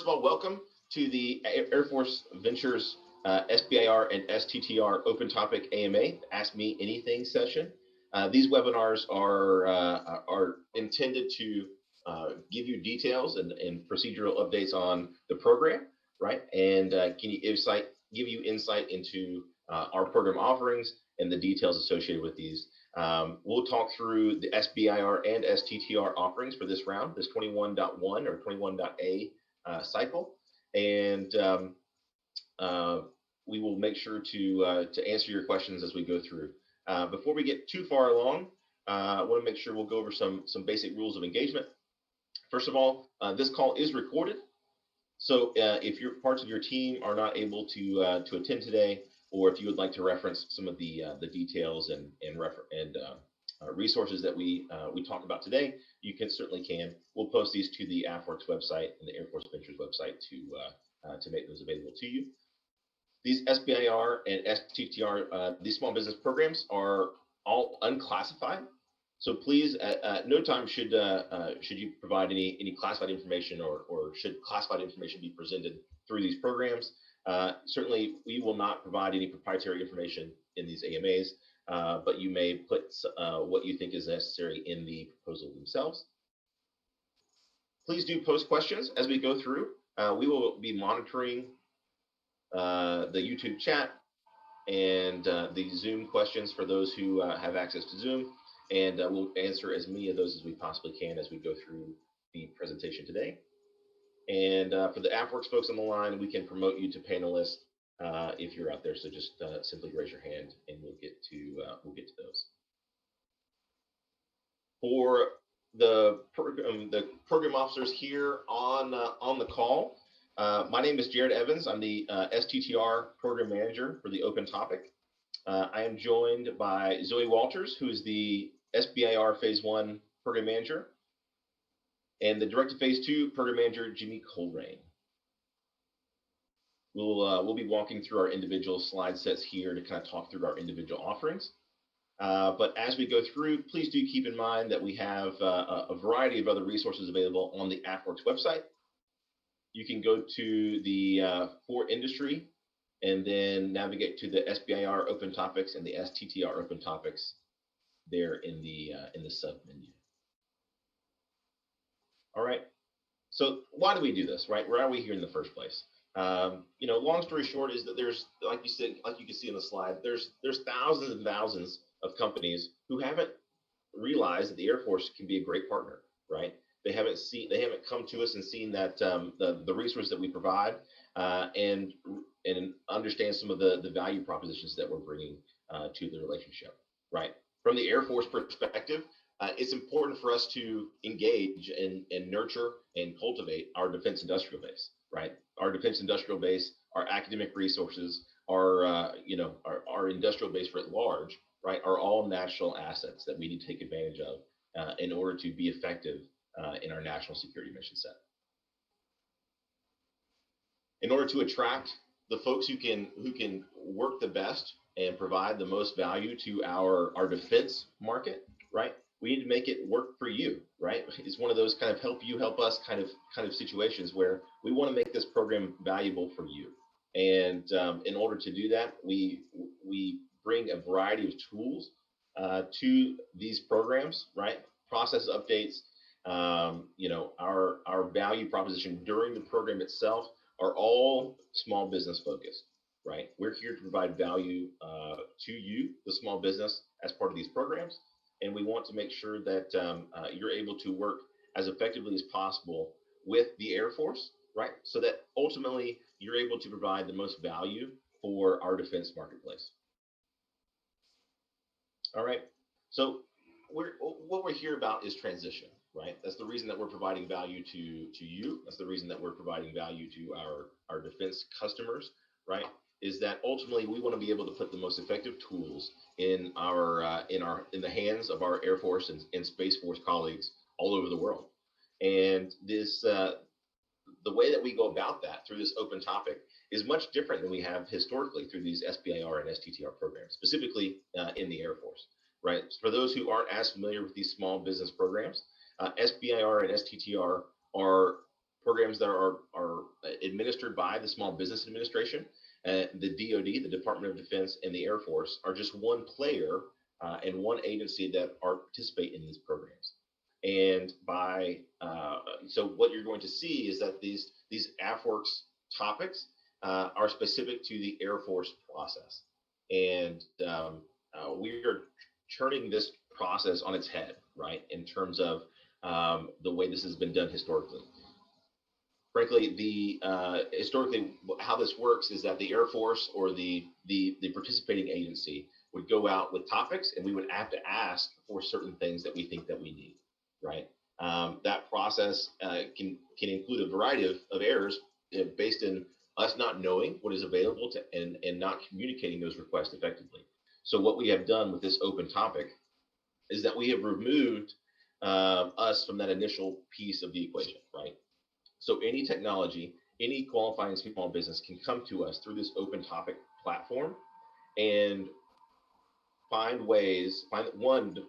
of all, welcome to the Air Force Ventures SBIR and STTR Open Topic AMA Ask Me Anything session. These webinars are intended to give you details and procedural updates on the program, right? And give you insight into our program offerings and the details associated with these. We'll talk through the SBIR and STTR offerings for this round, this 21.1 or 21.A cycle, and we will make sure to answer your questions as we go through. Before we get too far along, I want to make sure we'll go over some basic rules of engagement. First of all, this call is recorded, so if parts of your team are not able to attend today, or if you would like to reference some of the details and resources that we talk about today, you certainly can. We'll post these to the AFWERX website and the Air Force Ventures website to make those available to you. These SBIR and STTR, these small business programs are all unclassified. So please, at no time should you provide any classified information or should classified information be presented through these programs. Certainly, we will not provide any proprietary information in these AMAs, but you may put what you think is necessary in the proposal themselves. Please do post questions as we go through. We will be monitoring the YouTube chat and the Zoom questions for those who have access to Zoom, and we'll answer as many of those as we possibly can as we go through the presentation today. And for the AFWERX folks on the line, we can promote you to panelists if you're out there. So just simply raise your hand, and we'll get to those. For the program officers here on the call, my name is Jared Evans. I'm the STTR program manager for the Open Topic. I am joined by Zoe Walters, who is the SBIR Phase I program manager, and the Directed Phase II program manager, Jimmy Colerain. We'll be walking through our individual slide sets here to kind of talk through our individual offerings. But as we go through, please do keep in mind that we have a variety of other resources available on the AFWERX website. You can go to the for industry and then navigate to the SBIR Open Topics and the STTR Open Topics there in the sub menu. All right, so why do we do this, right? Why are we here in the first place? Long story short is that there's, like you said, like you can see on the slide, there's thousands and thousands of companies who haven't realized that the Air Force can be a great partner, right? They haven't come to us and seen that the resources that we provide and understand some of the value propositions that we're bringing to the relationship, right? From the Air Force perspective, it's important for us to engage and nurture and cultivate our defense industrial base, right? Our defense industrial base, our academic resources, our industrial base writ large, right, are all national assets that we need to take advantage of in order to be effective in our national security mission set. In order to attract the folks who can work the best and provide the most value to our defense market, right, we need to make it work for you, right? It's one of those kind of help you, help us kind of situations where we want to make this program valuable for you. And in order to do that, we bring a variety of tools to these programs, right? Process updates, our value proposition during the program itself are all small business focused, right? We're here to provide value to you, the small business, as part of these programs. And we want to make sure that you're able to work as effectively as possible with the Air Force, right? So that ultimately you're able to provide the most value for our defense marketplace. All right, so what we're here about is transition, right? That's the reason that we're providing value to you. That's the reason that we're providing value to our defense customers, right? Is that ultimately we want to be able to put the most effective tools in the hands of our Air Force and Space Force colleagues all over the world. And this the way that we go about that through this open topic is much different than we have historically through these SBIR and STTR programs, specifically in the Air Force, right? For those who aren't as familiar with these small business programs, SBIR and STTR are programs that are administered by the Small Business Administration. The DoD, the Department of Defense, and the Air Force are just one player and one agency that are participate in these programs. And by so what you're going to see is that these AFWERX topics are specific to the Air Force process, and we are turning this process on its head, right, in terms of the way this has been done historically. Frankly, historically, how this works is that the Air Force or the participating agency would go out with topics, and we would have to ask for certain things that we think that we need, right? That process can include a variety of errors based in us not knowing what is available to and not communicating those requests effectively. So what we have done with this open topic is that we have removed us from that initial piece of the equation, right? So any technology, any qualifying small business can come to us through this open topic platform and find ways,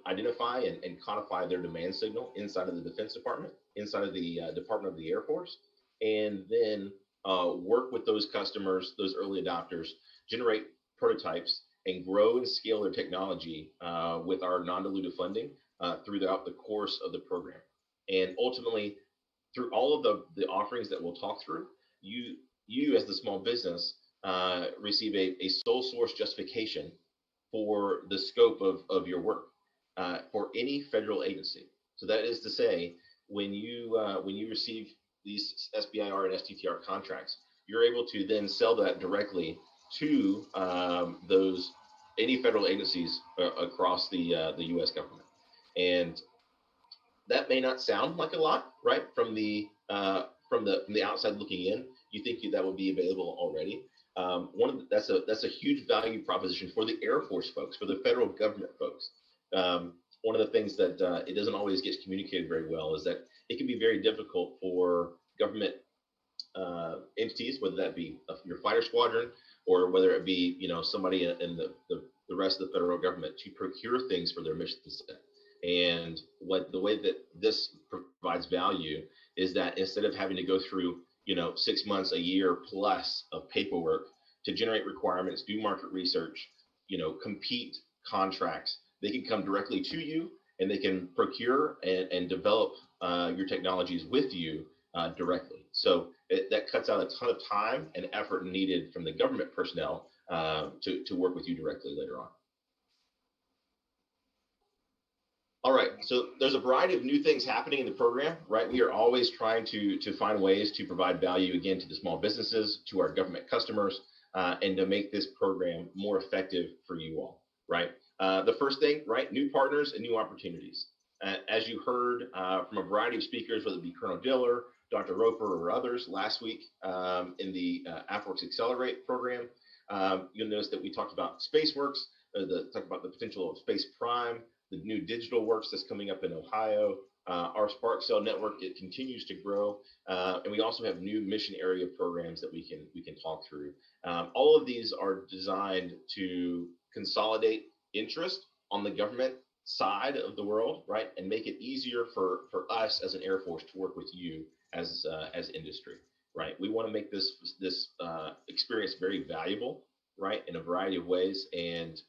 identify and codify their demand signal inside of the Defense Department, inside of the Department of the Air Force, and then work with those customers, those early adopters, generate prototypes, and grow and scale their technology with our non-dilutive funding throughout the course of the program. And ultimately, through all of the offerings that we'll talk through, you as the small business receive a sole source justification for the scope of your work for any federal agency. So that is to say, when you receive these SBIR and STTR contracts, you're able to then sell that directly to any federal agencies across the U.S. government. And that may not sound like a lot, right? From the outside looking in, you think that would be available already. That's a huge value proposition for the Air Force folks, for the federal government folks. One of the things that it doesn't always get communicated very well is that it can be very difficult for government entities, whether that be your fighter squadron or whether it be somebody in the rest of the federal government, to procure things for their mission set. And the way that this provides value is that instead of having to go through 6 months, a year plus of paperwork to generate requirements, do market research, compete contracts, they can come directly to you and they can procure and develop your technologies with you directly. So that cuts out a ton of time and effort needed from the government personnel to work with you directly later on. All right, so there's a variety of new things happening in the program, right? We are always trying to find ways to provide value, again, to the small businesses, to our government customers, and to make this program more effective for you all, right? The first thing, right, new partners and new opportunities. As you heard from a variety of speakers, whether it be Colonel Diller, Dr. Roper, or others last week in the AFWERX Accelerate program, you'll notice that we talked about SpaceWorks, talked about the potential of Space Prime, the new digital works that's coming up in Ohio, our Spark Cell network, it continues to grow, and we also have new mission area programs that we can talk through. All of these are designed to consolidate interest on the government side of the world, right, and make it easier for us as an Air Force to work with you as industry, right? We want to make this experience very valuable, right, in a variety of ways, and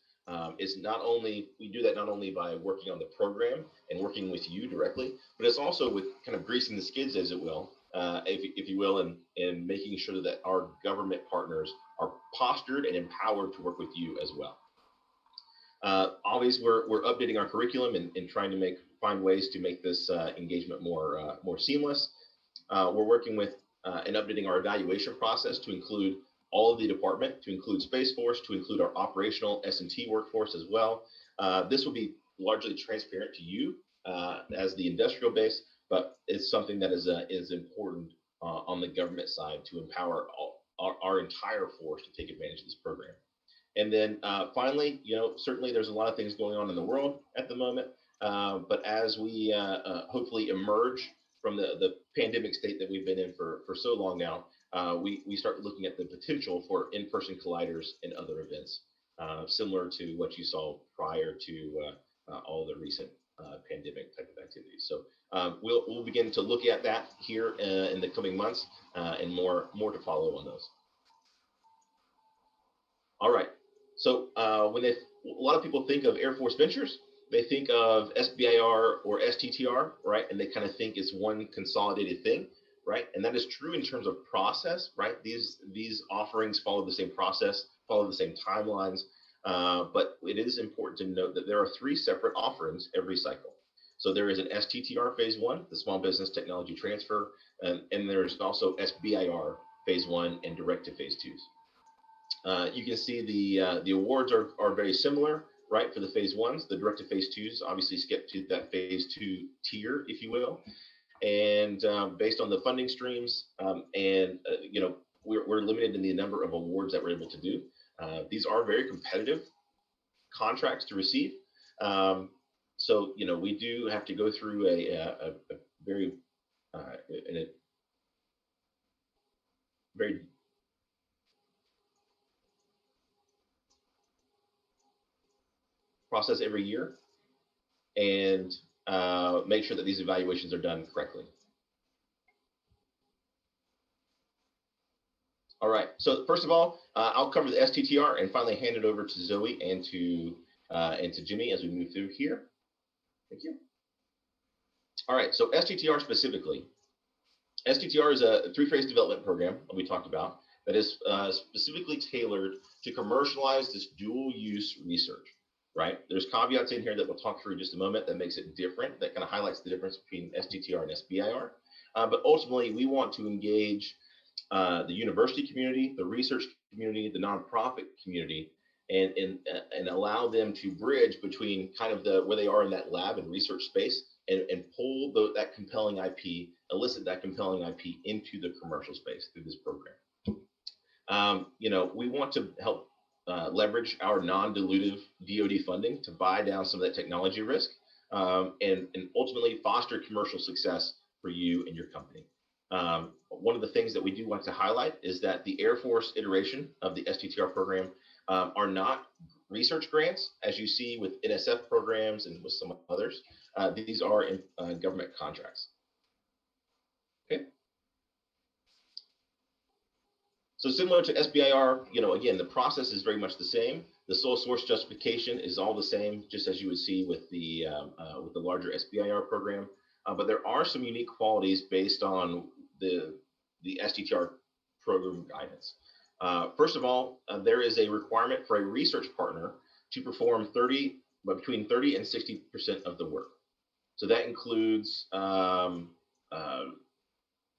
we do that not only by working on the program and working with you directly, but it's also with kind of greasing the skids, as it will, if you will, and making sure that our government partners are postured and empowered to work with you as well. Always, we're updating our curriculum and trying to find ways to make this engagement more seamless. We're working with and updating our evaluation process to include all of the department, to include Space Force, to include our operational S&T workforce as well. This will be largely transparent to you as the industrial base, but it's something that is important on the government side to empower our entire force to take advantage of this program. And then finally, certainly there's a lot of things going on in the world at the moment, but as we hopefully emerge from the pandemic state that we've been in for so long now, we start looking at the potential for in-person colliders and other events, similar to what you saw prior to all the recent pandemic type of activities. So we'll begin to look at that here in the coming months, and more to follow on those. All right. So when a lot of people think of Air Force Ventures, they think of SBIR or STTR, right? And they kind of think it's one consolidated thing, right? And that is true in terms of process, right? These offerings follow the same process, follow the same timelines, but it is important to note that there are 3 separate offerings every cycle. So there is an STTR Phase I, the Small Business Technology Transfer, and there's also SBIR Phase I and Direct to Phase IIs. You can see the awards are very similar, right? For the Phase Is, the Direct to Phase IIs obviously skip to that Phase II tier, if you will. And based on the funding streams, you know, we're limited in the number of awards that we're able to do. These are very competitive contracts to receive. So, you know, we do have to go through a very process every year, and make sure that these evaluations are done correctly. All right, so first of all, I'll cover the STTR and finally hand it over to Zoe and to Jimmy as we move through here. Thank you. All right, so STTR specifically. STTR is a 3-phase development program that we talked about that is specifically tailored to commercialize this dual-use research, right? There's caveats in here that we'll talk through in just a moment that makes it different, that kind of highlights the difference between STTR and SBIR. But ultimately, we want to engage the university community, the research community, the nonprofit community, and allow them to bridge between kind of where they are in that lab and research space and pull that compelling IP, elicit that compelling IP into the commercial space through this program. You know, we want to help leverage our non-dilutive DoD funding to buy down some of that technology risk, and ultimately foster commercial success for you and your company. One of the things that we do want to highlight is that the Air Force iteration of the STTR program are not research grants, as you see with NSF programs and with some others. These are in government contracts. Okay. So similar to SBIR, you know, again, the process is very much the same. The sole source justification is all the same, just as you would see with the larger SBIR program. But there are some unique qualities based on the STTR program guidance. First of all, there is a requirement for a research partner to perform between 30 and 60% of the work. So that includes all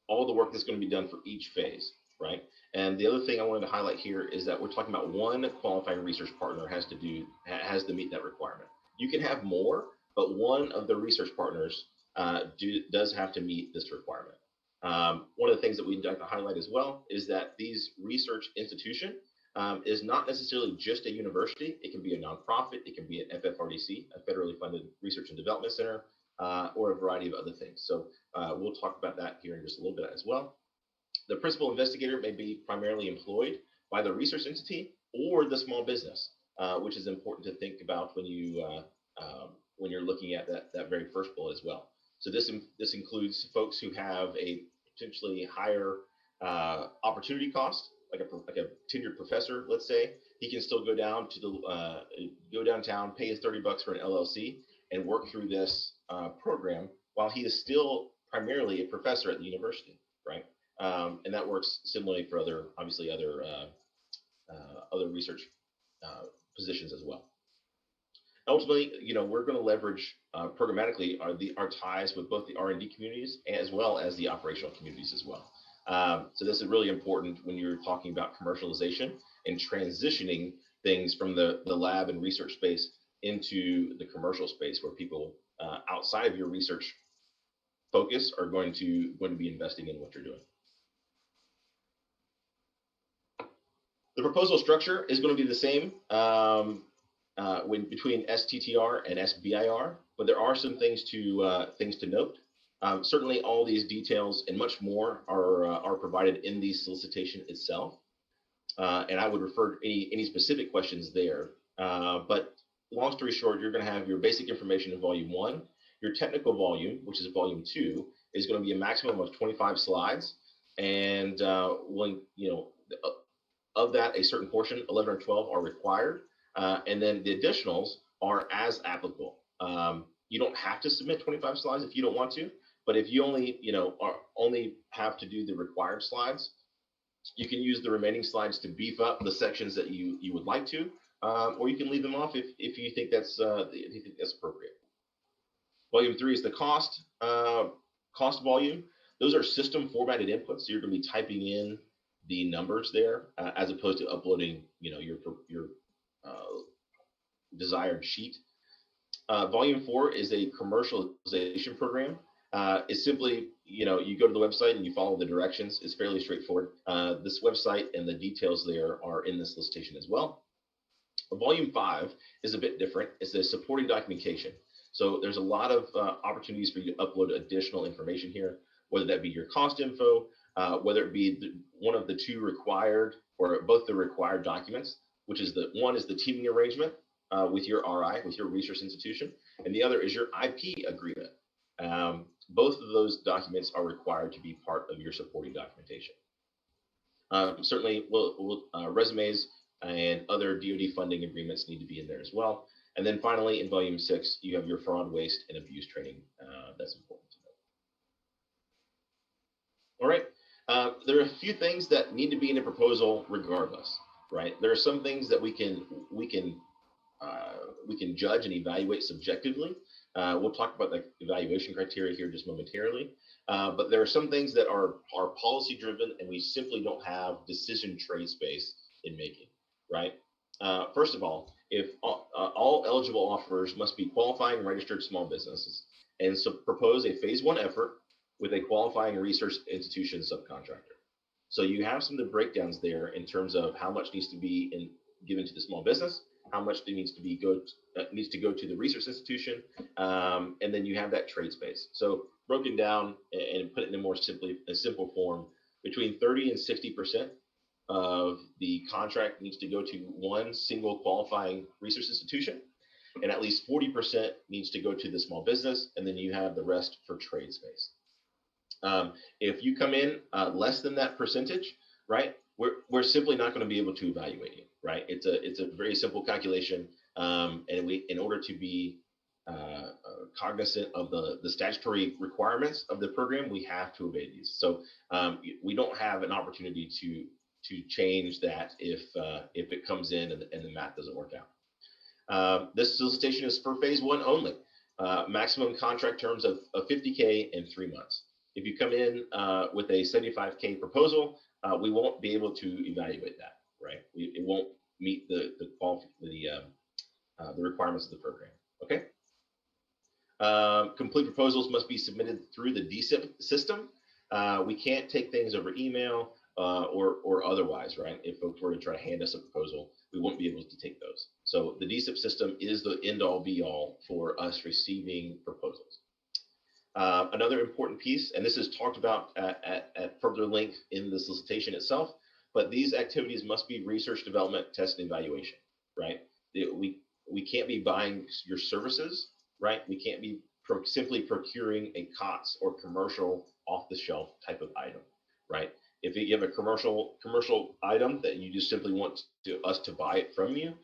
the work that's going to be done for each phase, right? And the other thing I wanted to highlight here is that we're talking about one qualifying research partner has to meet that requirement. You can have more, but one of the research partners does have to meet this requirement. One of the things that we'd like to highlight as well is that these research institution is not necessarily just a university. It can be a nonprofit, it can be an FFRDC, a federally funded research and development center, or a variety of other things. So we'll talk about that here in just a little bit as well. The principal investigator may be primarily employed by the research entity or the small business, which is important to think about when you're looking at that very first bullet as well. So this includes folks who have a potentially higher opportunity cost, like a tenured professor, let's say. He can still go down to go downtown, pay his $30 for an LLC, and work through this program while he is still primarily a professor at the university, right? And that works similarly for other research positions as well. Ultimately, you know, we're going to leverage programmatically our ties with both the R&D communities as well as the operational communities as well. So this is really important when you're talking about commercialization and transitioning things from the lab and research space into the commercial space, where people outside of your research focus are going to be investing in what you're doing. The proposal structure is going to be the same between STTR and SBIR, but there are some things to note. Certainly, all these details and much more are provided in the solicitation itself, and I would refer to any specific questions there. But long story short, you're going to have your basic information in volume 1. Your technical volume, which is volume 2, is going to be a maximum of 25 slides. And when, of that, a certain portion, 11 or 12, are required. And then the additionals are as applicable. You don't have to submit 25 slides if you don't want to, but if you only, only have to do the required slides, you can use the remaining slides to beef up the sections that you would like to, or you can leave them off if you think that's appropriate. Volume 3 is the cost volume. Those are system formatted inputs. So you're going to be typing in the numbers there as opposed to uploading, your desired sheet. Volume 4 is a commercialization program. It's simply, you go to the website and you follow the directions. It's fairly straightforward. This website and the details there are in this solicitation as well. Volume 5 is a bit different. It's the supporting documentation. So there's a lot of opportunities for you to upload additional information here, whether that be your cost info, whether it be one of the two required or both the required documents, which is one is the teaming arrangement with your RI, with your research institution, and the other is your IP agreement. Both of those documents are required to be part of your supporting documentation. Certainly, resumes and other DoD funding agreements need to be in there as well. And then finally, in volume 6, you have your fraud, waste, and abuse training. That's important to know. All right. There are a few things that need to be in a proposal regardless, right? There are some things that we can judge and evaluate subjectively. We'll talk about the evaluation criteria here just momentarily. But there are some things that are policy driven, and we simply don't have decision trade space in making, right? First of all, if all eligible offers must be qualifying registered small businesses, and so propose a phase 1 effort with a qualifying research institution subcontractor. So you have some of the breakdowns there in terms of how much needs to be given to the small business, how much needs to go to the research institution, and then you have that trade space. So broken down and put it in a more simple form, between 30 and 60% of the contract needs to go to one single qualifying research institution, and at least 40% needs to go to the small business, and then you have the rest for trade space. If you come in less than that percentage, right, we're simply not going to be able to evaluate you, right? It's a very simple calculation, and in order to be cognizant of the statutory requirements of the program, we have to obey these. So we don't have an opportunity to change that if it comes in and the math doesn't work out. This solicitation is for phase 1 only. Maximum contract terms of $50K in 3 months. If you come in with a $75K proposal, we won't be able to evaluate that, right? It won't meet the requirements of the program. Okay. Complete proposals must be submitted through the DSIP system. We can't take things over email or otherwise, right? If folks were to try to hand us a proposal, we won't be able to take those. So the DSIP system is the end-all be-all for us receiving proposals. Another important piece, and this is talked about at further length in the solicitation itself, but these activities must be research, development, test, and evaluation, right? We can't be buying your services, right? We can't be simply procuring a COTS or commercial off-the-shelf type of item, right? If you have a commercial item that you just simply want us to buy it from you,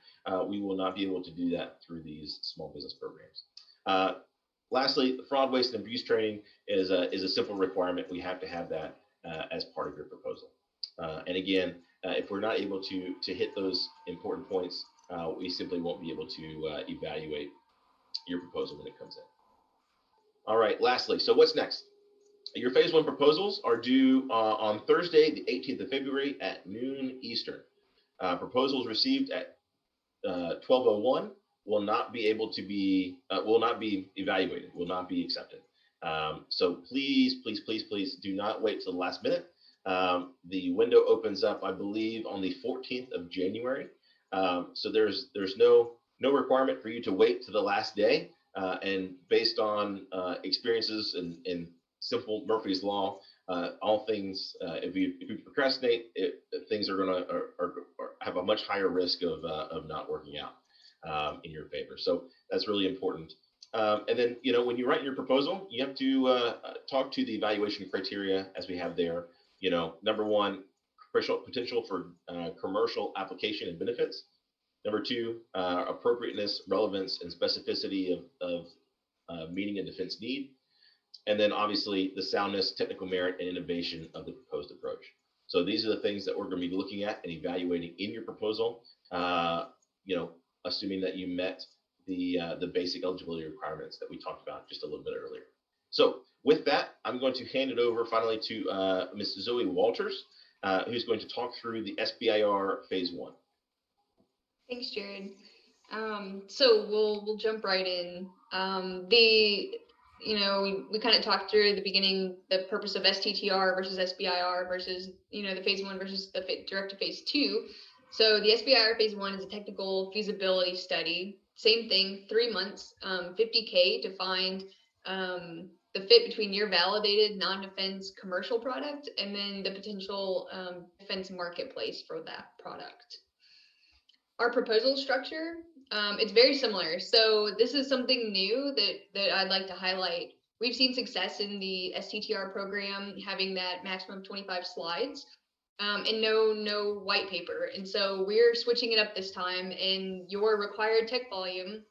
we will not be able to do that through these small business programs. Lastly, the fraud, waste, and abuse training is a simple requirement. We have to have that as part of your proposal. And again, if we're not able to hit those important points, we simply won't be able to evaluate your proposal when it comes in. All right, lastly, so what's next? Your phase 1 proposals are due on Thursday, the 18th of February at noon Eastern. Proposals received at 12:01 will not be evaluated, will not be accepted. So please do not wait till the last minute. The window opens up, I believe, on the 14th of January. So there's no requirement for you to wait to the last day. And based on experiences and simple Murphy's Law, all things, if you procrastinate, things are gonna have a much higher risk of not working out. in your favor. So that's really important. And then, when you write your proposal, you have to talk to the evaluation criteria as we have there. Number one, potential for commercial application and benefits. Number two, appropriateness, relevance, and specificity of meeting a defense need. And then obviously the soundness, technical merit, and innovation of the proposed approach. So these are the things that we're going to be looking at and evaluating in your proposal, assuming that you met the basic eligibility requirements that we talked about just a little bit earlier. So with that, I'm going to hand it over finally to Ms. Zoe Walters, who's going to talk through the SBIR Phase I. Thanks, Jared. So we'll jump right in. We kind of talked through at the beginning the purpose of STTR versus SBIR versus the Phase I versus the direct to Phase II. So the SBIR Phase I is a technical feasibility study. Same thing, 3 months, $50K to find the fit between your validated non-defense commercial product and then the potential defense marketplace for that product. Our proposal structure, it's very similar. So this is something new that I'd like to highlight. We've seen success in the STTR program having that maximum of 25 slides and no white paper. And so we're switching it up this time, and your required tech volume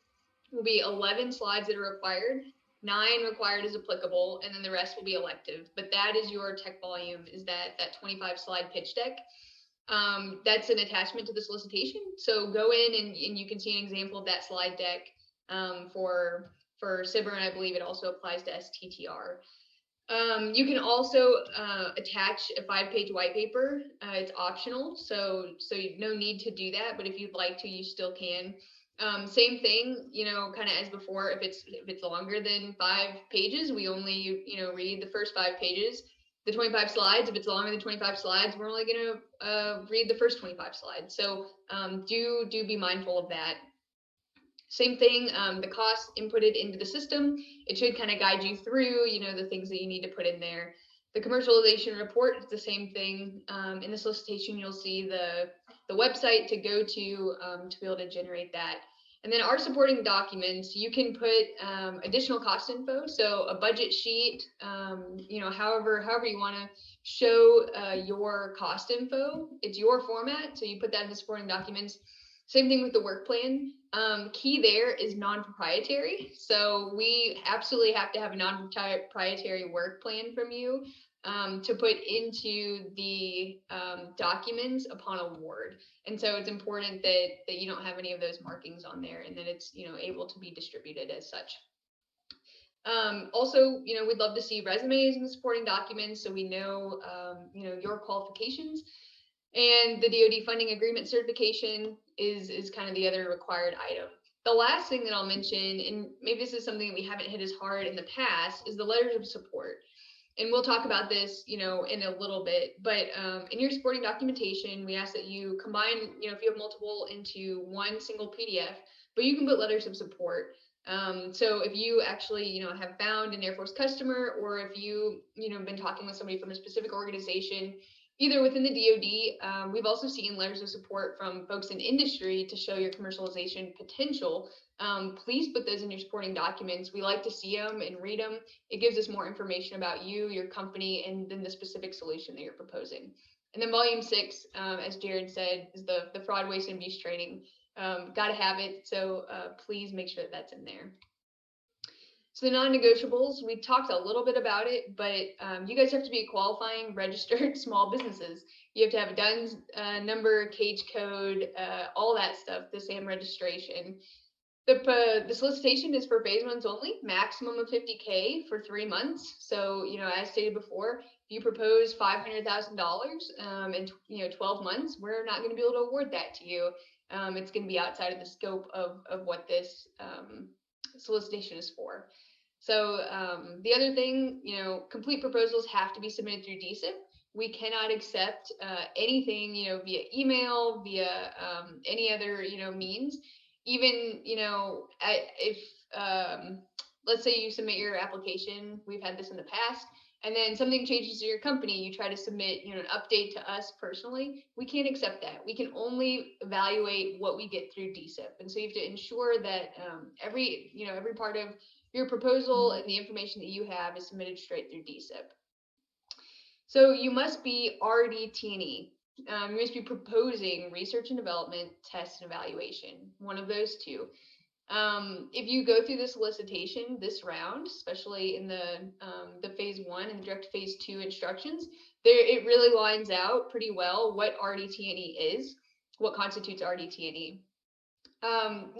will be 11 slides that are required, 9 required as applicable, and then the rest will be elective. But that is your tech volume, is that 25 slide pitch deck. That's an attachment to the solicitation. So go in and you can see an example of that slide deck for SBIR, and I believe it also applies to STTR. You can also attach a 5-page white paper. It's optional, so no need to do that, but if you'd like to, you still can. Same thing, kind of as before, if it's longer than 5 pages, we only, read the first 5 pages. The 25 slides, if it's longer than 25 slides, we're only going to read the first 25 slides. So do be mindful of that. Same thing, the cost inputted into the system, it should kind of guide you through, the things that you need to put in there. The commercialization report is the same thing. In the solicitation, you'll see the website to go to be able to generate that. And then our supporting documents, you can put additional cost info. So a budget sheet, however you want to show your cost info, it's your format. So you put that in the supporting documents. Same thing with the work plan. Key there is non-proprietary. So we absolutely have to have a non-proprietary work plan from you to put into the documents upon award. And so it's important that you don't have any of those markings on there and that it's, able to be distributed as such. Also, we'd love to see resumes and supporting documents so we know, your qualifications. And the DoD funding agreement certification is kind of the other required item. The last thing that I'll mention, and maybe this is something that we haven't hit as hard in the past, is the letters of support. And we'll talk about this, in a little bit, but in your supporting documentation, we ask that you combine, if you have multiple, into one single PDF, but you can put letters of support. So if you actually, have found an Air Force customer, or if you, been talking with somebody from a specific organization, either within the DoD, we've also seen letters of support from folks in industry to show your commercialization potential. Please put those in your supporting documents. We like to see them and read them. It gives us more information about you, your company, and then the specific solution that you're proposing. And then volume 6, as Jared said, is the fraud, waste, and abuse training. Got to have it. So please make sure that that's in there. So the non-negotiables, we talked a little bit about it, but you guys have to be qualifying registered small businesses. You have to have a DUNS number, cage code, all that stuff, the SAM registration. The solicitation is for Phase I's only, maximum of $50K for 3 months. So, as stated before, if you propose $500,000 in 12 months, we're not going to be able to award that to you. It's going to be outside of the scope of what this solicitation is for. So the other thing, complete proposals have to be submitted through DSIP. We cannot accept anything, via email, via any other, means. Even, if let's say you submit your application, we've had this in the past, and then something changes in your company, you try to submit, an update to us personally, we can't accept that. We can only evaluate what we get through DSIP. And so you have to ensure that every part of your proposal and the information that you have is submitted straight through DSIP. So you must be RDT&E. You must be proposing research and development, test, and evaluation, one of those two. If you go through the solicitation this round, especially in the phase 1 and the direct phase 2 instructions, it really lines out pretty well what RDT&E is, what constitutes RDT&E.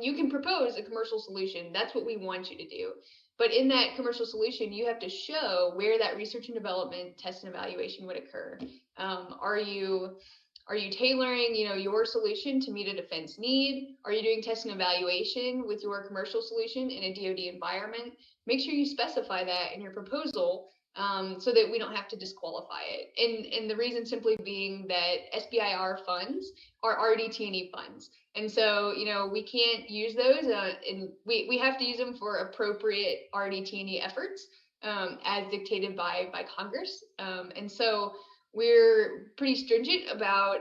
You can propose a commercial solution. That's what we want you to do. But in that commercial solution, you have to show where that research and development, test, and evaluation would occur. Are you tailoring, your solution to meet a defense need? Are you doing test and evaluation with your commercial solution in a DoD environment? Make sure you specify that in your proposal so that we don't have to disqualify it. And the reason simply being that SBIR funds are RDT&E funds. And so, we can't use those and we have to use them for appropriate RDT&E efforts as dictated by Congress. And so we're pretty stringent about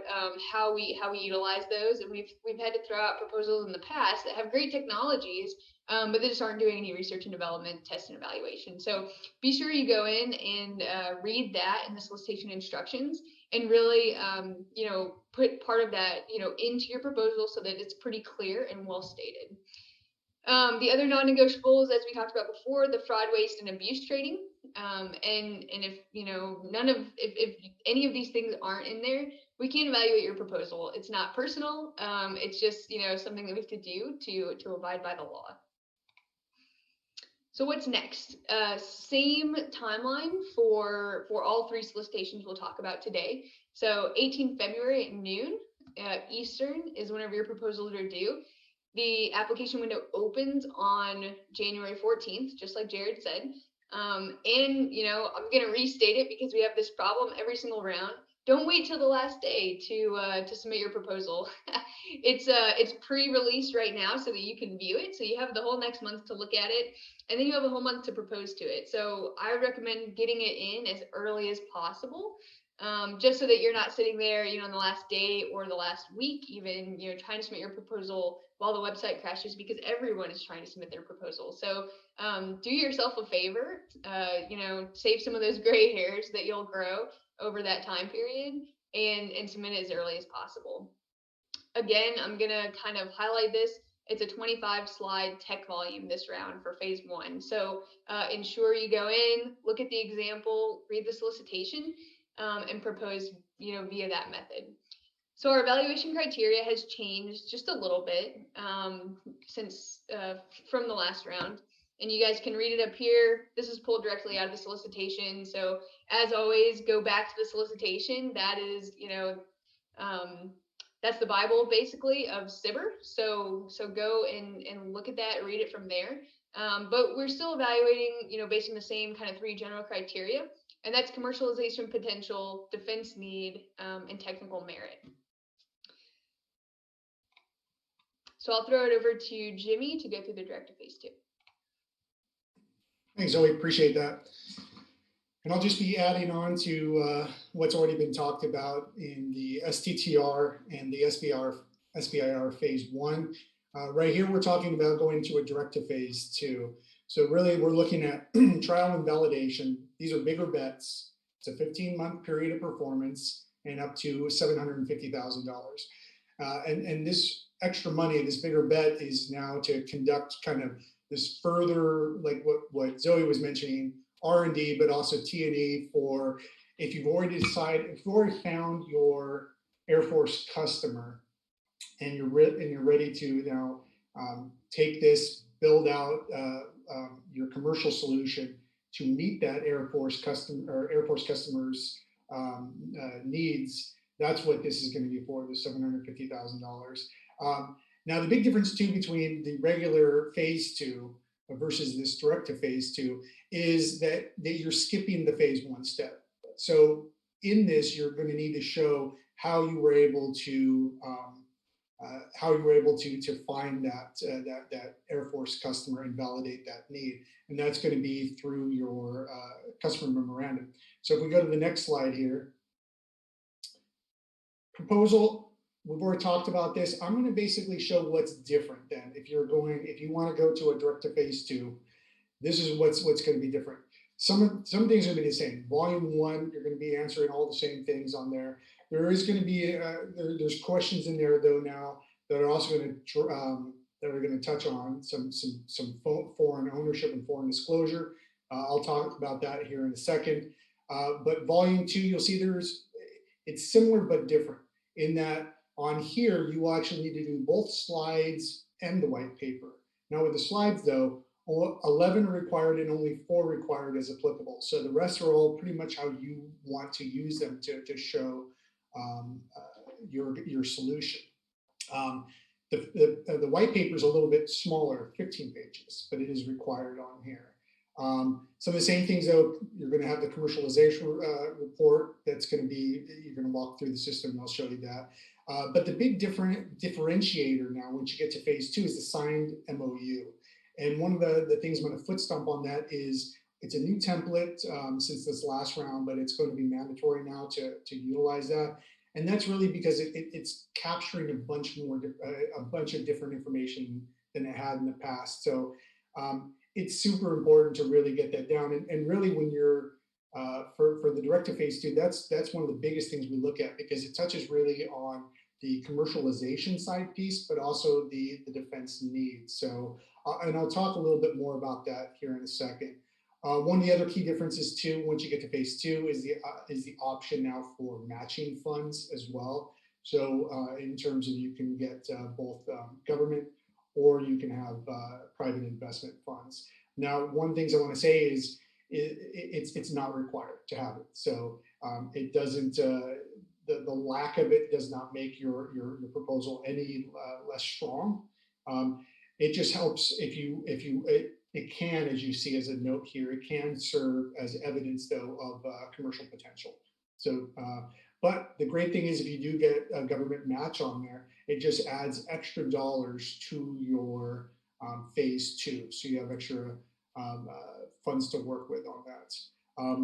how we utilize those, and we've had to throw out proposals in the past that have great technologies, but they just aren't doing any research and development, test, and evaluation. So be sure you go in and read that in the solicitation instructions, and really, put part of that, into your proposal so that it's pretty clear and well stated. The other non-negotiables, as we talked about before, the fraud, waste, and abuse training. And if if any of these things aren't in there, we can't evaluate your proposal. It's not personal. It's just something that we have to do to abide by the law. So what's next? Same timeline for all 3 solicitations we'll talk about today. So 18 February at noon Eastern is whenever your proposals are due. The application window opens on January 14th, just like Jared said. And, I'm going to restate it because we have this problem every single round. Don't wait till the last day to submit your proposal. It's pre-released right now so that you can view it. So you have the whole next month to look at it, and then you have a whole month to propose to it. So I would recommend getting it in as early as possible. Just so that you're not sitting there, on the last day or the last week, even, trying to submit your proposal while the website crashes, because everyone is trying to submit their proposal. So do yourself a favor, save some of those gray hairs that you'll grow over that time period and submit it as early as possible. Again, I'm going to kind of highlight this. It's a 25 slide tech volume this round for phase 1. So ensure you go in, look at the example, read the solicitation, and propose, via that method. So our evaluation criteria has changed just a little bit since from the last round, and you guys can read it up here. This is pulled directly out of the solicitation. So as always, go back to the solicitation. That is, that's the Bible basically of SBIR. So go and look at that, read it from there. But we're still evaluating, based on the same kind of 3 general criteria. And that's commercialization potential, defense need, and technical merit. So I'll throw it over to Jimmy to go through the direct to phase 2. Thanks, Zoe. Appreciate that. And I'll just be adding on to what's already been talked about in the STTR and the SBIR Phase I. Right here, we're talking about going to a direct to phase 2. So really, we're looking at trial and validation. These are bigger bets. It's a 15-month period of performance and up to $750,000. And this extra money, this bigger bet, is now to conduct kind of this further, like what Zoe was mentioning, R&D, but also T&E for if you've already decided, if you've already found your Air Force customer and you're ready to now take this, build out your commercial solution to meet that Air Force customers' needs. That's what this is going to be for, the $750,000. Now, the big difference too between the regular phase 2 versus this direct to phase 2 is that you're skipping the phase 1 step. So in this, you're going to need to show how you were able to how you were able to find that Air Force customer and validate that need. And that's going to be through your customer memorandum. So if we go to the next slide here, proposal, we've already talked about this. I'm going to basically show what's different then. If you want to go to a direct to phase 2, this is what's going to be different. Some things are going to be the same. Volume 1, you're going to be answering all the same things on there. There is going to be there's questions in there though now that are also going to touch on some foreign ownership and foreign disclosure. I'll talk about that here in a second. But volume 2, you'll see it's similar but different in that on here you will actually need to do both slides and the white paper. Now with the slides though, 11 are required and only 4 required as applicable. So the rest are all pretty much how you want to use them to show your solution. The white paper is a little bit smaller, 15 pages, but it is required on here. Some of the same things though, you're going to have the commercialization report that's going to be, you're going to walk through the system and I'll show you that. But the big differentiator now, once you get to phase 2, is the signed MOU. And one of the things I'm going to foot stomp on that is it's a new template since this last round, but it's going to be mandatory now to utilize that. And that's really because it's capturing a bunch of different information than it had in the past. So it's super important to really get that down. And really when you're for the direct to phase 2, that's one of the biggest things we look at because it touches really on the commercialization side piece, but also the defense needs. So, and I'll talk a little bit more about that here in a second. One of the other key differences too, once you get to phase 2, is the option now for matching funds as well. So in terms of you can get both government or you can have private investment funds. Now, one of the things I want to say is it's not required to have it. So it doesn't. The lack of it does not make your proposal any less strong. It just helps if it can, as you see as a note here, it can serve as evidence though of commercial potential. So, but the great thing is if you do get a government match on there, it just adds extra dollars to your phase 2. So you have extra funds to work with on that.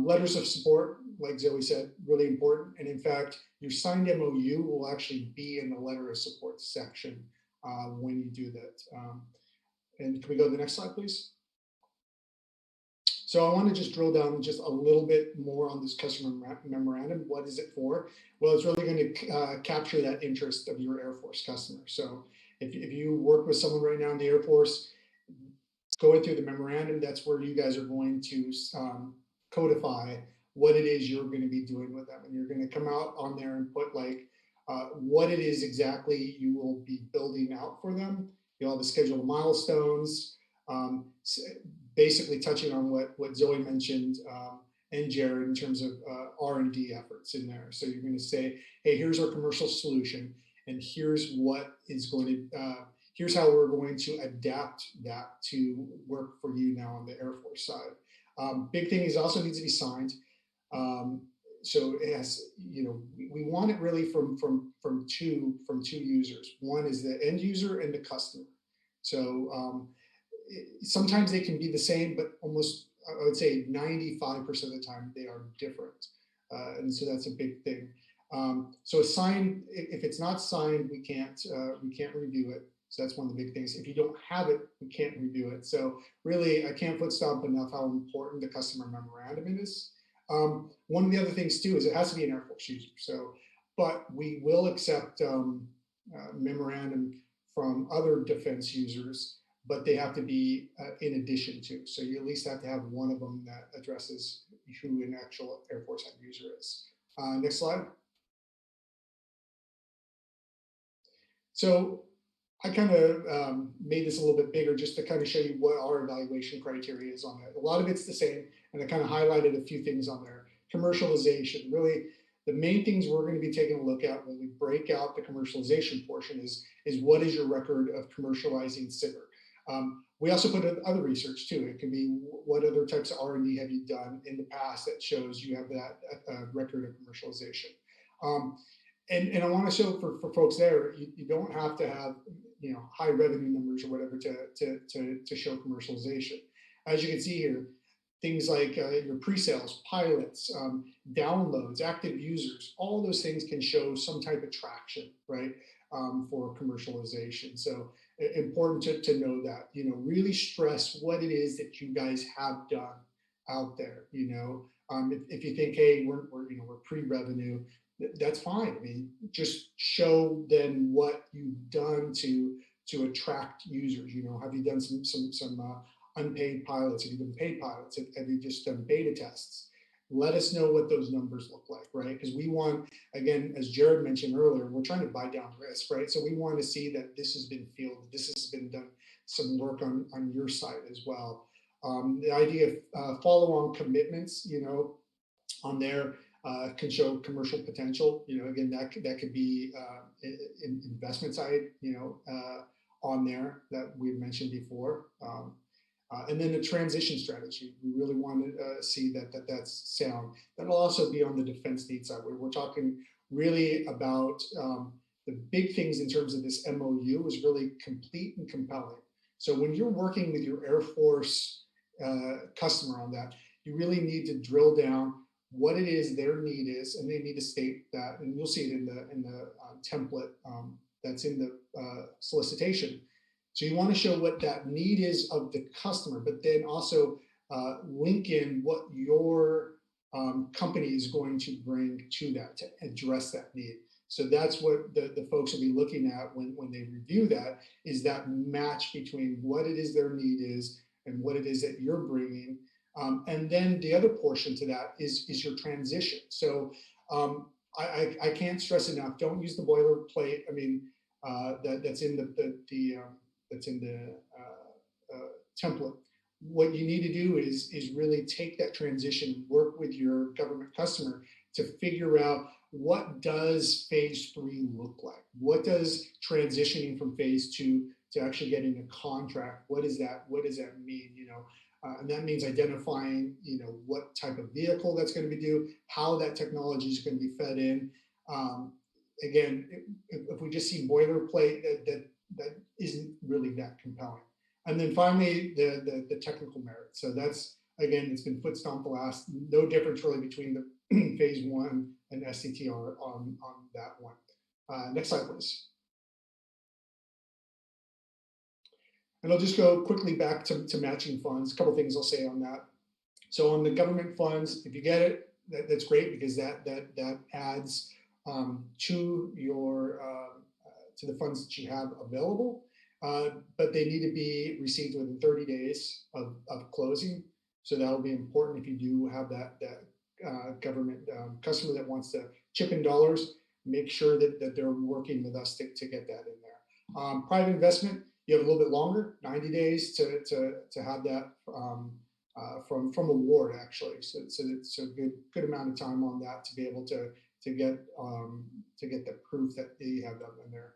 Letters of support, like Zoe said, really important. And in fact, your signed MOU will actually be in the letter of support section when you do that. And can we go to the next slide, please? So I want to just drill down just a little bit more on this customer memorandum. What is it for? Well, it's really going to capture that interest of your Air Force customer. So if you work with someone right now in the Air Force, going through the memorandum, that's where you guys are going to codify what it is you're going to be doing with them. And you're going to come out on there and put like what it is exactly you will be building out for them. You'll have a schedule of milestones, basically touching on what Zoe mentioned and Jared in terms of R&D efforts in there. So you're going to say, hey, here's our commercial solution, and here's what is going to, here's how we're going to adapt that to work for you now on the Air Force side. Big thing is also needs to be signed. So it has, you know, we want it really from two users. One is the end user and the customer. So sometimes they can be the same, but almost, I would say 95% of the time they are different. And so that's a big thing. So signed, if it's not signed, we can't review it. So that's one of the big things. If you don't have it, we can't review it. So really, I can't foot stomp enough how important the customer memorandum is. One of the other things too is it has to be an Air Force user. So, but we will accept memorandum from other defense users, but they have to be in addition to. So you at least have to have one of them that addresses who an actual Air Force end user is. Next slide. So I kind of made this a little bit bigger just to kind of show you what our evaluation criteria is on that. A lot of it's the same, and I kind of highlighted a few things on there. Commercialization, really the main things we're going to be taking a look at when we break out the commercialization portion is what is your record of commercializing SBIR. We also put in other research too. It can be what other types of R&D have you done in the past that shows you have that record of commercialization. And I want to show for folks there, you don't have to have high revenue numbers or whatever to show commercialization. As you can see here, things like your pre-sales, pilots, downloads, active users, all those things can show some type of traction, right, for commercialization. So important to know that, really stress what it is that you guys have done out there. If you think, hey, we're pre-revenue, that's fine. I mean, just show then what you've done to attract users. Have you done some unpaid pilots? Have you done paid pilots? Have you just done beta tests? Let us know what those numbers look like, right? Because we want, again, as Jared mentioned earlier, we're trying to buy down risk, right? So we want to see that this has been fielded, this has been done, some work on your side as well. The idea of follow-on commitments, on there can show commercial potential. Again, that could be in investment side, on there that we mentioned before. And then the transition strategy, we really want to see that's sound. That'll also be on the defense needs side, where we're talking really about the big things in terms of this MOU is really complete and compelling. So when you're working with your Air Force customer on that, you really need to drill down what it is their need is, and they need to state that, and you'll see it in the template that's in the solicitation. So you want to show what that need is of the customer, but then also link in what your company is going to bring to that to address that need. So that's what the folks will be looking at when they review that, is that match between what it is their need is and what it is that you're bringing. And then the other portion to that is your transition. So I can't stress enough, don't use the boilerplate. I mean, that's in the template. What you need to do is really take that transition, work with your government customer to figure out what does phase 3 look like? What does transitioning from phase 2 to actually getting a contract, what does that mean? And that means identifying, what type of vehicle that's going to be due, how that technology is going to be fed in. Again, if we just see boilerplate, that isn't really that compelling. And then finally, the technical merit. So that's, again, it's been foot stomped the last, no difference really between the phase 1 and STTR on that one. Next slide, please. And I'll just go quickly back to matching funds. A couple things I'll say on that. So on the government funds, if you get it, that's great, because that adds to your to the funds that you have available. But they need to be received within 30 days of closing. So that'll be important if you do have that government customer that wants to chip in dollars. Make sure that they're working with us to get that in there. Private investment, you have a little bit longer, 90 days to have that from award, actually. So it's a good amount of time on that to be able to get the proof that you have that in there.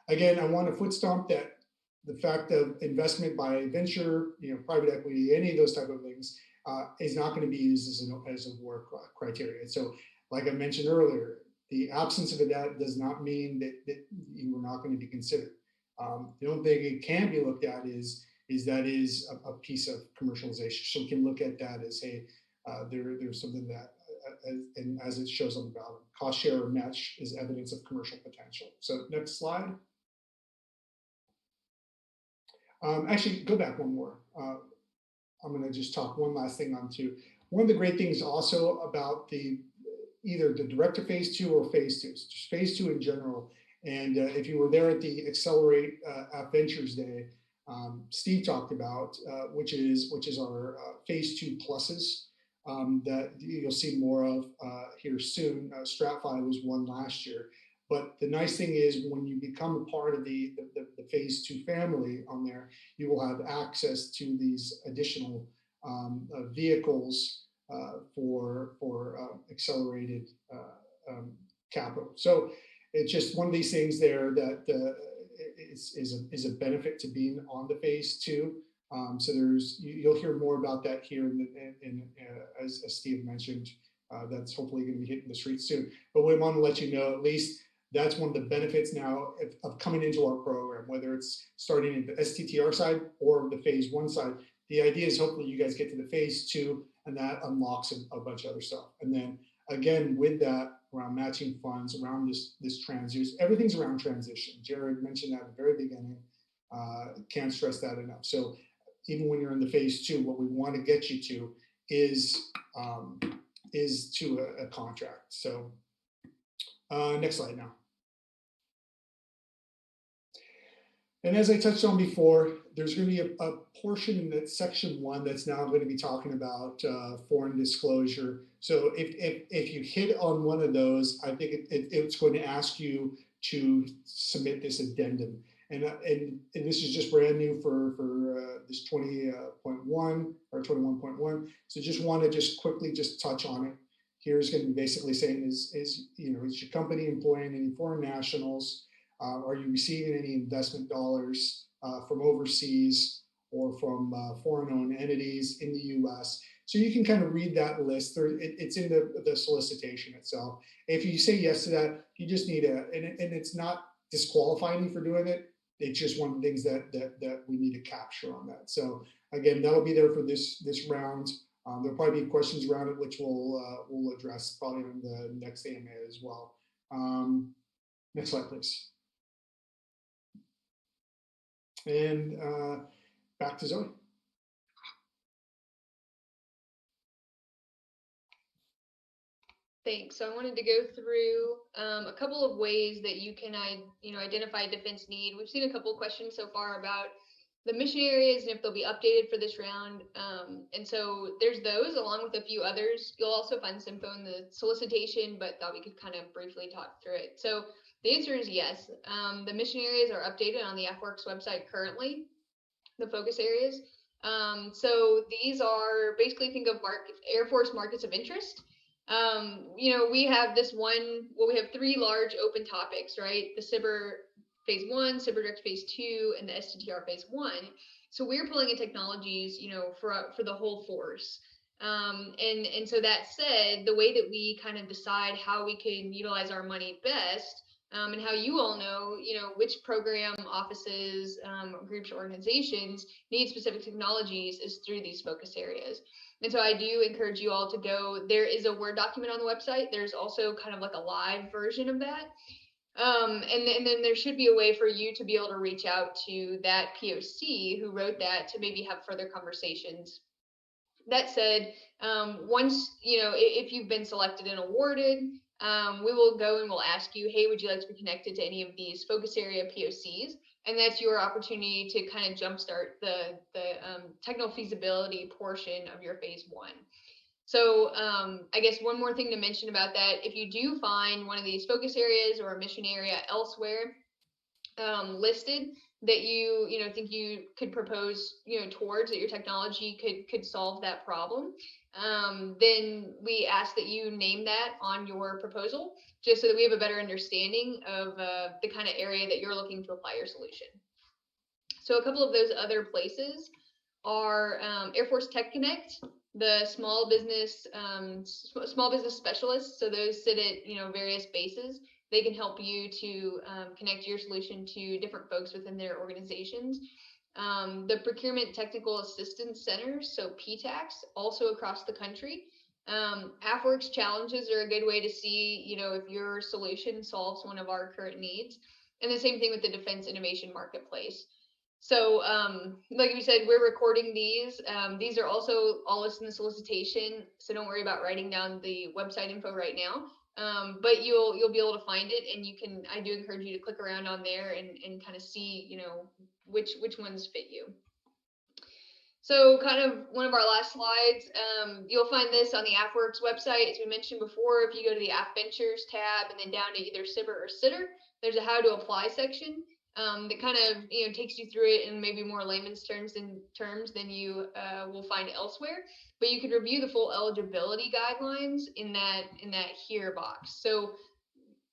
Again, I want to foot stomp that the fact of investment by venture, private equity, any of those type of things is not going to be used as a work criteria. So, like I mentioned earlier, the absence of that does not mean that you are not going to be considered. The only thing it can be looked at is a piece of commercialization. So we can look at that as, hey, there's something that, and as it shows on the bottom, cost share or match is evidence of commercial potential. So next slide. Actually, go back one more. I'm going to just talk one last thing on too. One of the great things also about either the direct to phase 2 or phase 2, so just phase 2 in general. And if you were there at the Accelerate AFVentures Day, Steve talked about, which is our phase 2 pluses that you'll see more of here soon. StratFi was one last year. But the nice thing is, when you become a part of the phase 2 family on there, you will have access to these additional vehicles for accelerated capital. So it's just one of these things there that is a benefit to being on the phase 2. So you'll hear more about that here as Steve mentioned That's hopefully going to be hitting the streets soon. But we want to let you know, at least that's one of the benefits now of coming into our program, whether it's starting at the STTR side or the Phase I side. The idea is hopefully you guys get to the Phase II, and that unlocks a bunch of other stuff. And then again, with that, around matching funds, around this transition, everything's around transition. Jared mentioned that at the very beginning. Can't stress that enough. So even when you're in the Phase II, what we want to get you to is to a contract. So next slide now. And as I touched on before, there's going to be a portion in that section 1 that's now going to be talking about foreign disclosure. So if you hit on one of those, I think it's going to ask you to submit this addendum. And this is just brand new for this 20.1 or 21.1. So just want to just quickly just touch on it. Here's going to be basically saying is your company employing any foreign nationals? Are you receiving any investment dollars from overseas or from foreign-owned entities in the U.S.? So you can kind of read that list. It's in the solicitation itself. If you say yes to that, you just need and it's not disqualifying you for doing it. It's just one of the things that we need to capture on that. So again, that'll be there for this round. There'll probably be questions around it, which we'll address probably in the next AMA as well. Next slide, please. And back to Zoe. Thanks. So I wanted to go through a couple of ways that you can identify a defense need. We've seen a couple of questions so far about the mission areas and if they'll be updated for this round. And so there's those along with a few others. You'll also find some info in the solicitation, but thought we could kind of briefly talk through it. So the answer is yes. The mission areas are updated on the AFWERX website currently, the focus areas. So these are basically, think of Air Force markets of interest. We have we have 3 large open topics, right? The SBIR Phase I, SBIR Direct Phase II, and the STTR Phase I. So we're pulling in technologies, for the whole force. And so that said, the way that we kind of decide how we can utilize our money best, and how you all know, which program offices, groups, or organizations need specific technologies is through these focus areas. And so I do encourage you all to go. There is a Word document on the website. There's also kind of like a live version of that. And then there should be a way for you to be able to reach out to that POC who wrote that to maybe have further conversations. That said, once, if you've been selected and awarded, we will go and we'll ask you, hey, would you like to be connected to any of these focus area POCs? And that's your opportunity to kind of jumpstart the technical feasibility portion of your Phase I. So I guess one more thing to mention about that, if you do find one of these focus areas or a mission area elsewhere listed that you think you could propose towards that your technology could solve that problem, then we ask that you name that on your proposal, just so that we have a better understanding of the kind of area that you're looking to apply your solution. So a couple of those other places are Air Force Tech Connect, the small business specialists. So those sit at various bases. They can help you to connect your solution to different folks within their organizations. The Procurement Technical Assistance Centers, so PTACs, also across the country. AFWERX challenges are a good way to see, if your solution solves one of our current needs. And the same thing with the Defense Innovation Marketplace. So, like we said, we're recording these. These are also all listed in the solicitation, so don't worry about writing down the website info right now. But you'll be able to find it, and I do encourage you to click around on there and kind of see, which ones fit you. So kind of one of our last slides, you'll find this on the AFWERX website. As we mentioned before, if you go to the AFVentures tab and then down to either SBIR or STTR, there's a how to apply section. That kind of takes you through it in maybe more layman's terms than you will find elsewhere. But you can review the full eligibility guidelines in that here box. So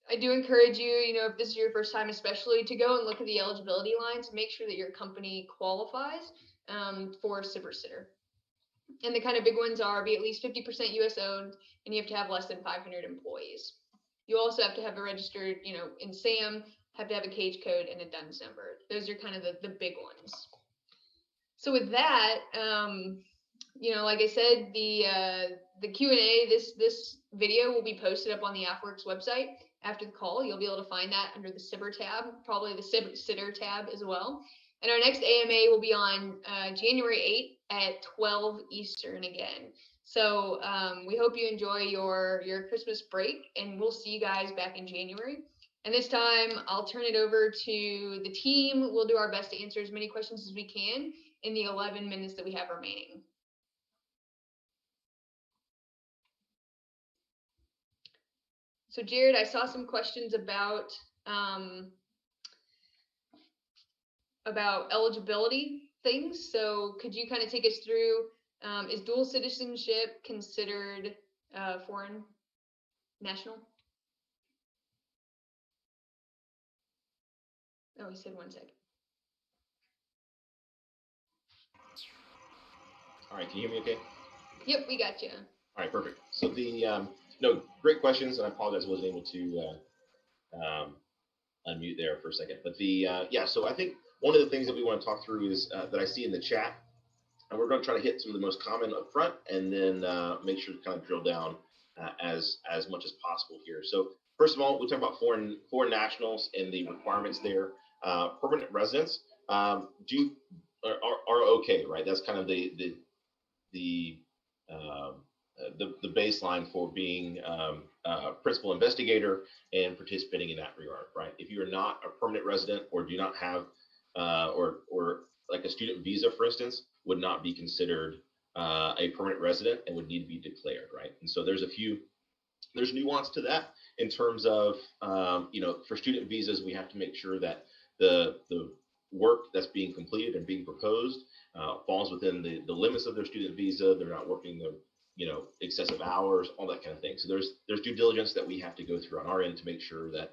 I do encourage you, if this is your first time especially, to go and look at the eligibility lines and make sure that your company qualifies for SBIR STTR. And the kind of big ones are be at least 50% US owned, and you have to have less than 500 employees. You also have to have a registered, in SAM, have to have a cage code and a DUNS number. Those are kind of the big ones. So with that, like I said, the Q&A, this video will be posted up on the AFWERX website after the call. You'll be able to find that under the SBIR tab, probably the STTR tab as well. And our next AMA will be on January 8th at 12 Eastern again. So we hope you enjoy your Christmas break, and we'll see you guys back in January. And this time I'll turn it over to the team. We'll do our best to answer as many questions as we can in the 11 minutes that we have remaining. So Jared, I saw some questions about eligibility things. So could you kind of take us through, is dual citizenship considered foreign national? Oh, he said 1 second. All right, can you hear me okay? Yep, we got you. All right, perfect. So no, great questions, and I apologize I wasn't able to unmute there for a second. But yeah, so I think one of the things that we want to talk through is that I see in the chat, and we're going to try to hit some of the most common up front, and then make sure to kind of drill down as much as possible here. So first of all, we'll talk about foreign nationals and the requirements there. Permanent residents are okay, right? That's kind of the baseline for being principal investigator and participating in that regard, right? If you are not a permanent resident or do not have, or like a student visa, for instance, would not be considered a permanent resident and would need to be declared, right? And so there's nuance to that in terms of, for student visas, we have to make sure that the work that's being completed and being proposed falls within the limits of their student visa. They're not working the excessive hours, all that kind of thing. So there's due diligence that we have to go through on our end to make sure that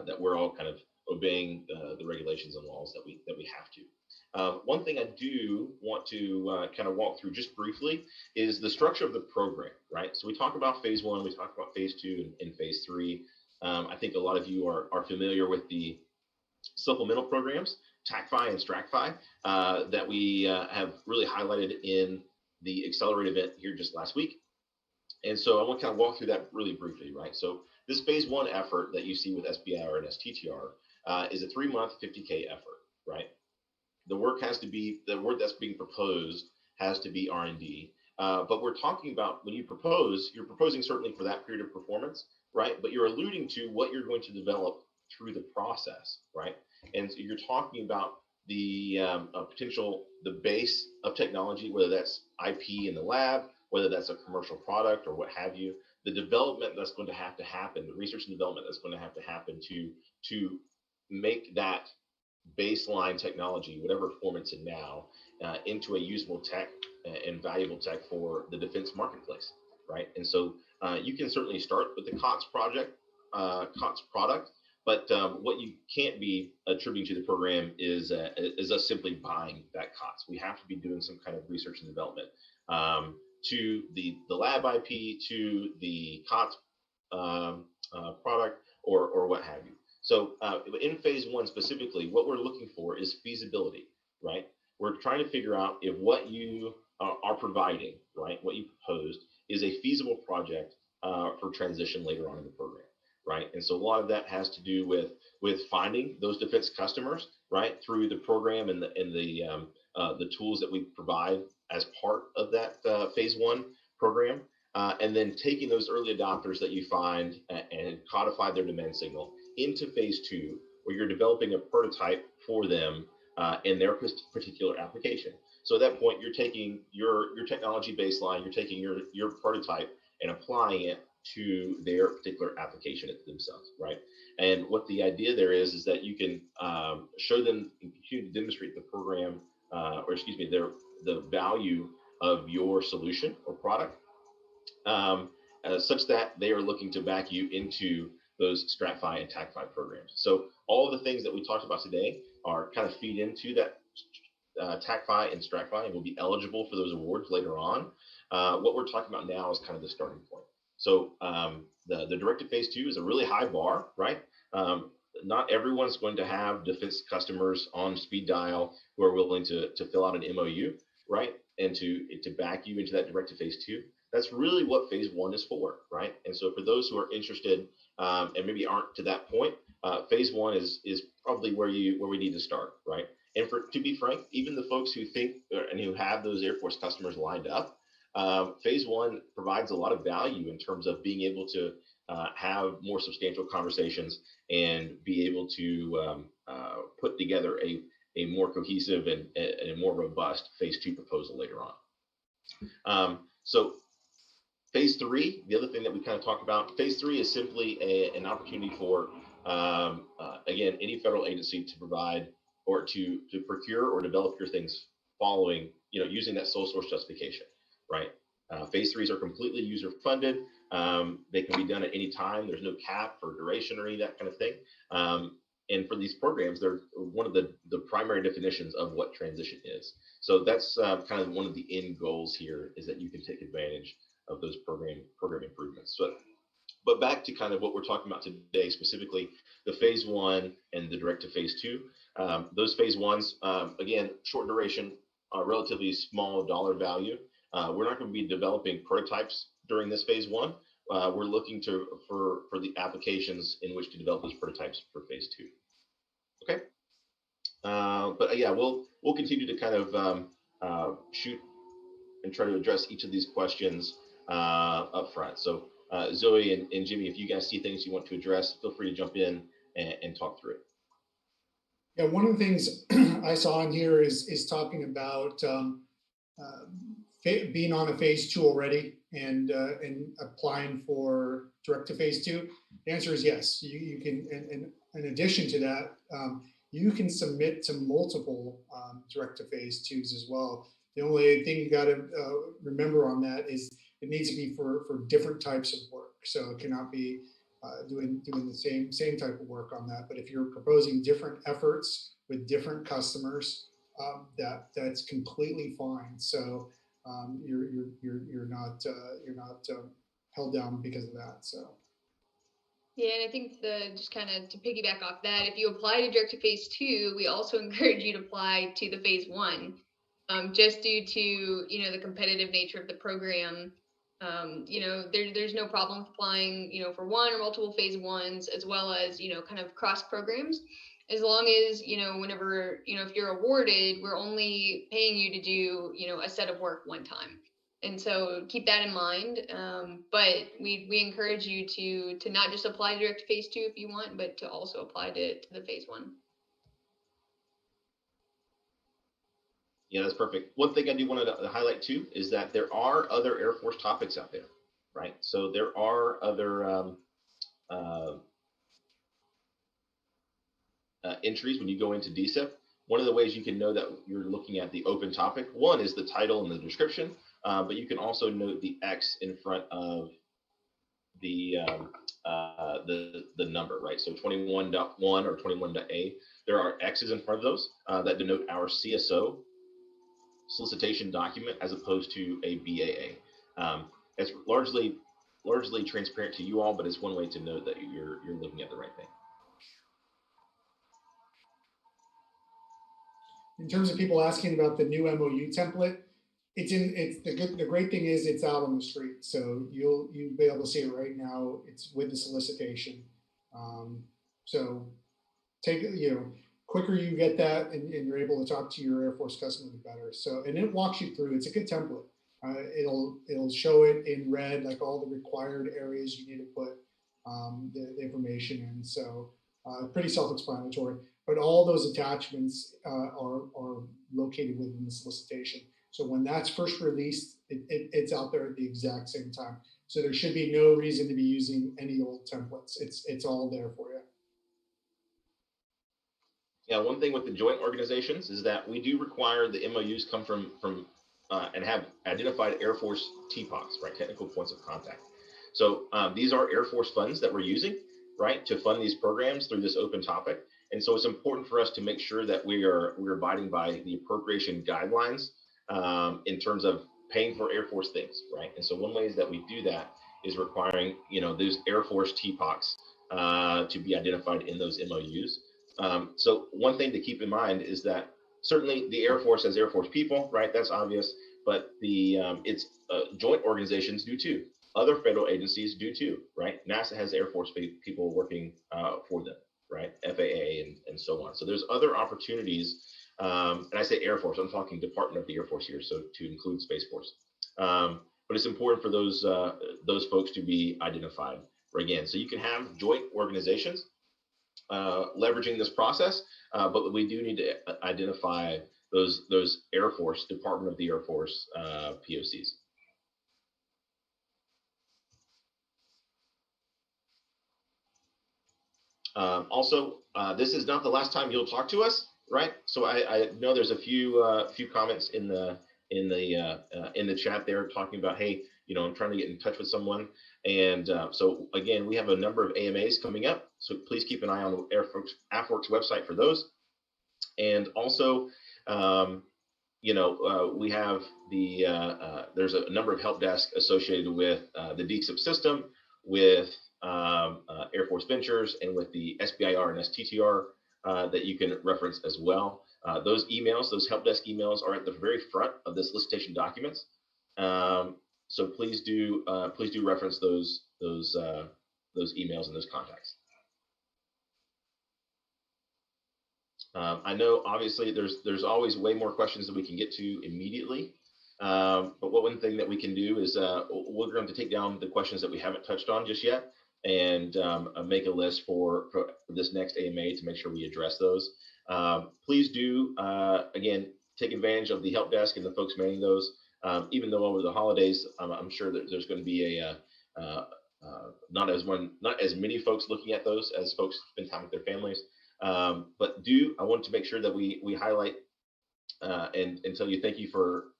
that we're all kind of obeying the regulations and laws that we have to. One thing I do want to kind of walk through just briefly is the structure of the program, right? So we talk about phase one, we talk about phase two and phase three. I think a lot of you are familiar with the supplemental programs, TACFI and STRACFI, that we have really highlighted in the Accelerate event here just last week. And so I want to kind of walk through that really briefly, right? So this phase one effort that you see with SBIR and STTR is a 3-month, 50K effort, right? The work that's being proposed has to be R&D. But we're talking about when you propose, you're proposing certainly for that period of performance, right? But you're alluding to what you're going to develop through the process, right? And so you're talking about the the base of technology, whether that's IP in the lab, whether that's a commercial product or what have you, the development that's going to have to happen, the research and development that's going to have to happen to make that baseline technology, whatever form it's in now, into a usable tech and valuable tech for the defense marketplace, right? And so you can certainly start with the COTS product, but what you can't be attributing to the program is us simply buying that COTS. We have to be doing some kind of research and development to the lab IP, to the COTS product, or what have you. So in phase one specifically, what we're looking for is feasibility, right? We're trying to figure out if what you are providing, right, what you proposed is a feasible project for transition later on in the program, right? And so a lot of that has to do with finding those defense customers, right, through the program and the tools that we provide as part of that phase one program, and then taking those early adopters that you find and codify their demand signal into phase two, where you're developing a prototype for them in their particular application. So at that point, you're taking your technology baseline, you're taking your prototype and applying it to their particular application themselves, right? And what the idea there is that you can show them and continue to demonstrate the program, the value of your solution or product, such that they are looking to back you into those STRATFI and TACFI programs. So all of the things that we talked about today are kind of feed into that TACFI and STRATFI and will be eligible for those awards later on. What we're talking about now is kind of the starting point. So the directed phase 2 is a really high bar, right? Not everyone's going to have defense customers on speed dial who are willing to fill out an MOU, right? And to back you into that directed phase 2. That's really what phase 1 is for, right? And so for those who are interested and maybe aren't to that point, phase 1 is probably where we need to start, right? And to be frank, even the folks who think and who have those Air Force customers lined up, phase 1 provides a lot of value in terms of being able to have more substantial conversations and be able to put together a more cohesive and a more robust phase 2 proposal later on. So phase 3, the other thing that we kind of talked about, phase 3 is simply an opportunity for, again, any federal agency to provide or to procure or develop your things following, using that sole source justification, right? Phase 3s are completely user funded. They can be done at any time. There's no cap for duration or any of that kind of thing. And for these programs, they're one of the primary definitions of what transition is. So that's kind of one of the end goals here, is that you can take advantage of those program improvements. But back to kind of what we're talking about today, specifically the phase 1 and the direct to phase 2. Those phase 1s, again, short duration, relatively small dollar value. We're not going to be developing prototypes during this phase 1. We're looking for the applications in which to develop those prototypes for phase 2. Okay. But yeah, we'll continue to kind of shoot and try to address each of these questions up front. So Zoe and Jimmy, if you guys see things you want to address, feel free to jump in and talk through it. Yeah, one of the things I saw in here is talking about being on a phase 2 already and applying for direct to phase 2. The answer is yes. You can, and in addition to that, you can submit to multiple direct to phase 2s as well. The only thing you got to remember on that is it needs to be for different types of work. So it cannot be doing the same type of work on that. But if you're proposing different efforts with different customers, that's completely fine. So you're not held down because of that. So. Yeah, and I think just kind of to piggyback off that, if you apply to direct to phase 2, we also encourage you to apply to the phase 1, just due to the competitive nature of the program. There's no problem with applying for one or multiple phase 1s, as well as kind of cross programs, as long as whenever if you're awarded, we're only paying you to do a set of work one time. And so keep that in mind. But we encourage you to not just apply to direct to phase 2 if you want, but to also apply to the phase 1. Yeah, that's perfect. One thing I do want to highlight too is that there are other Air Force topics out there, right? So there are other entries when you go into DSIP. One of the ways you can know that you're looking at the open topic, one is the title and the description, but you can also note the X in front of the number, right? So 21.1 or 21.A, there are X's in front of those that denote our CSO solicitation document as opposed to a BAA. It's largely transparent to you all, but it's one way to know that you're looking at the right thing. In terms of people asking about the new MOU template, the great thing is it's out on the street, so you'll be able to see it right now. It's with the solicitation, so quicker you get that and you're able to talk to your Air Force customer, the better. So, and it walks you through. It's a good template. It'll show it in red, like all the required areas you need to put the information in. So pretty self-explanatory. But all those attachments are located within the solicitation. So when that's first released, it's out there at the exact same time. So there should be no reason to be using any old templates. It's all there for you. Yeah, one thing with the joint organizations is that we do require the MOUs come from and have identified Air Force TPOCs, right? Technical points of contact. So these are Air Force funds that we're using, right, to fund these programs through this open topic. And so it's important for us to make sure that we're abiding by the appropriation guidelines in terms of paying for Air Force things, right? And so one way is that we do that is requiring, those Air Force TPOCs to be identified in those MOUs. So one thing to keep in mind is that certainly the Air Force has Air Force people, right? That's obvious, but it's joint organizations do too. Other federal agencies do too, right? NASA has Air Force people working for them, right? FAA and so on. So there's other opportunities, and I say Air Force, I'm talking Department of the Air Force here, so to include Space Force. But it's important for those folks to be identified again. So you can have joint organizations leveraging this process, but we do need to identify those Air Force, Department of the Air Force POCs. Also, this is not the last time you'll talk to us, right? So I know there's a few comments in the chat there talking about, hey, I'm trying to get in touch with someone. And so again, we have a number of AMAs coming up, so please keep an eye on the AFWERX website for those. And also, we have there's a number of help desks associated with the DSIP system, with Air Force Ventures, and with the SBIR and STTR that you can reference as well. Those emails, those help desk emails, are at the very front of the solicitation documents. So please do reference those emails and those contacts. I know obviously there's always way more questions that we can get to immediately, but one thing that we can do is we're going to take down the questions that we haven't touched on just yet and make a list for this next AMA to make sure we address those. Please do again take advantage of the help desk and the folks manning those. Even though over the holidays, I'm sure that there's going to be not as many folks looking at those as folks spend time with their families. But I want to make sure that we highlight and tell you thank you for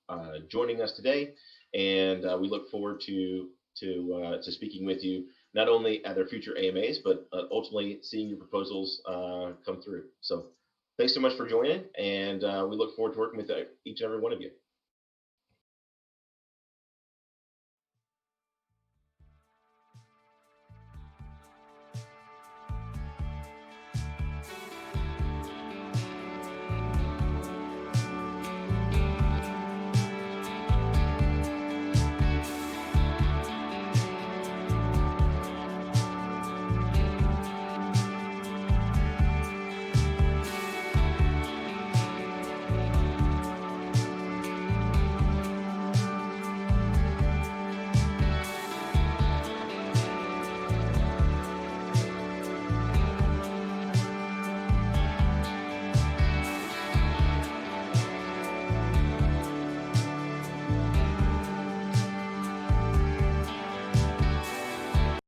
joining us today, and we look forward to speaking with you not only at our future AMAs, but ultimately seeing your proposals come through. So thanks so much for joining, and we look forward to working with each and every one of you.